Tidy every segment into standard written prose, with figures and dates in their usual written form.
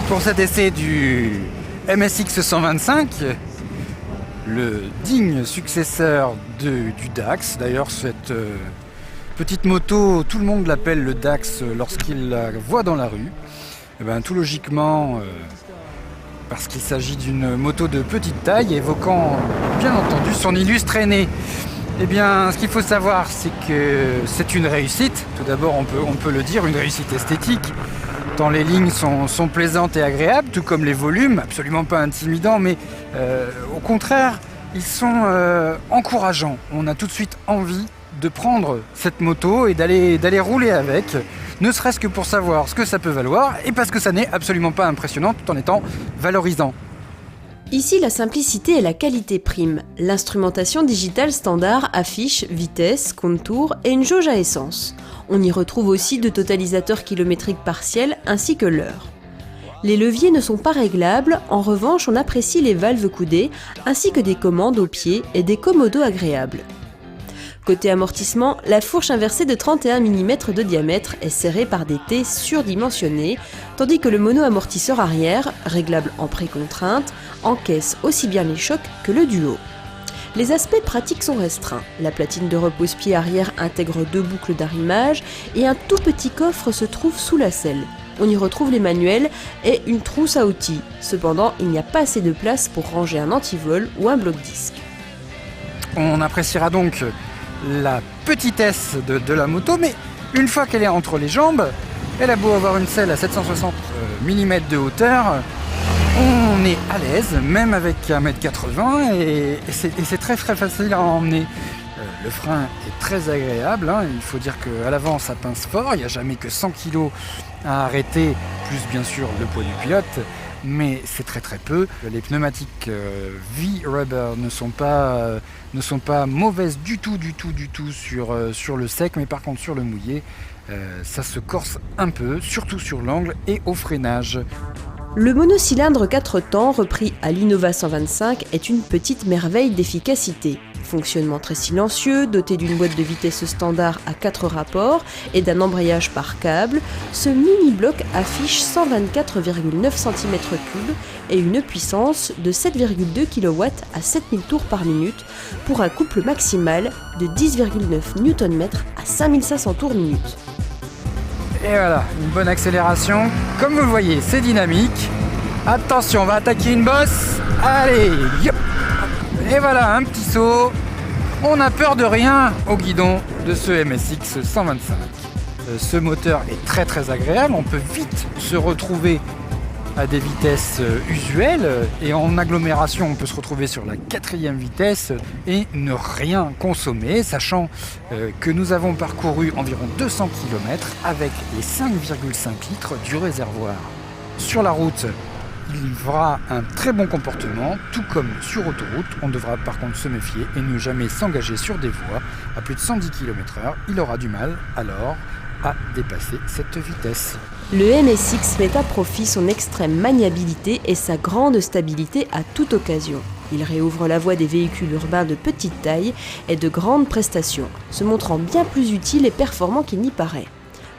pour cet essai du MSX 125, le digne successeur du DAX. D'ailleurs, cette petite moto, tout le monde l'appelle le DAX lorsqu'il la voit dans la rue. Et bien, tout logiquement, parce qu'il s'agit d'une moto de petite taille, évoquant bien entendu son illustre aîné. Eh bien, ce qu'il faut savoir, c'est que c'est une réussite. Tout d'abord, on peut le dire, une réussite esthétique. Tant les lignes sont plaisantes et agréables, tout comme les volumes, absolument pas intimidants, mais au contraire, ils sont encourageants. On a tout de suite envie de prendre cette moto et d'aller rouler avec, ne serait-ce que pour savoir ce que ça peut valoir, et parce que ça n'est absolument pas impressionnant tout en étant valorisant. Ici, la simplicité et la qualité priment. L'instrumentation digitale standard affiche vitesse, contour et une jauge à essence. On y retrouve aussi deux totalisateurs kilométriques partiels ainsi que l'heure. Les leviers ne sont pas réglables, en revanche on apprécie les valves coudées ainsi que des commandes au pied et des commodos agréables. Côté amortissement, la fourche inversée de 31 mm de diamètre est serrée par des T surdimensionnés, tandis que le mono-amortisseur arrière, réglable en précontrainte, encaisse aussi bien les chocs que le duo. Les aspects pratiques sont restreints. La platine de repose-pied arrière intègre deux boucles d'arrimage et un tout petit coffre se trouve sous la selle. On y retrouve les manuels et une trousse à outils. Cependant, il n'y a pas assez de place pour ranger un antivol ou un bloc-disque. On appréciera donc la petitesse de la moto, mais une fois qu'elle est entre les jambes, elle a beau avoir une selle à 760 mm de hauteur, on est à l'aise, même avec 1m80 et c'est très facile à emmener. Le frein est très agréable, hein. Il faut dire qu'à l'avant ça pince fort, il n'y a jamais que 100 kg à arrêter, plus bien sûr le poids du pilote, mais c'est très peu. Les pneumatiques V-Rubber ne sont pas mauvaises du tout sur le sec, mais par contre sur le mouillé, ça se corse un peu, surtout sur l'angle et au freinage. Le monocylindre 4 temps repris à l'Innova 125 est une petite merveille d'efficacité. Fonctionnement très silencieux, doté d'une boîte de vitesse standard à 4 rapports et d'un embrayage par câble, ce mini-bloc affiche 124,9 cm3 et une puissance de 7,2 kW à 7000 tours par minute pour un couple maximal de 10,9 Nm à 5500 tours minute. Et voilà, une bonne accélération. Comme vous le voyez, c'est dynamique. Attention, on va attaquer une bosse. Allez, yop. Et voilà, un petit saut. On n'a peur de rien au guidon de ce MSX 125. Ce moteur est très agréable. On peut vite se retrouver à des vitesses usuelles. Et en agglomération, on peut se retrouver sur la 4e vitesse et ne rien consommer, sachant que nous avons parcouru environ 200 km avec les 5,5 litres du réservoir. Sur la route, il fera un très bon comportement, tout comme sur autoroute. On devra par contre se méfier et ne jamais s'engager sur des voies à plus de 110 km/h. Il aura du mal alors à dépasser cette vitesse. Le MSX met à profit son extrême maniabilité et sa grande stabilité à toute occasion. Il réouvre la voie des véhicules urbains de petite taille et de grandes prestations, se montrant bien plus utile et performant qu'il n'y paraît.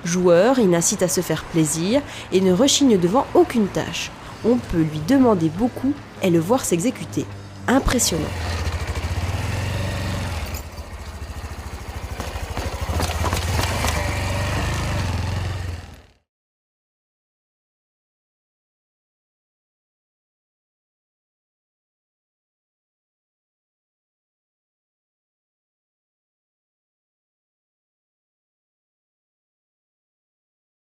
Joueur, il incite à se faire plaisir et ne rechigne devant aucune tâche. On peut lui demander beaucoup et le voir s'exécuter. Impressionnant.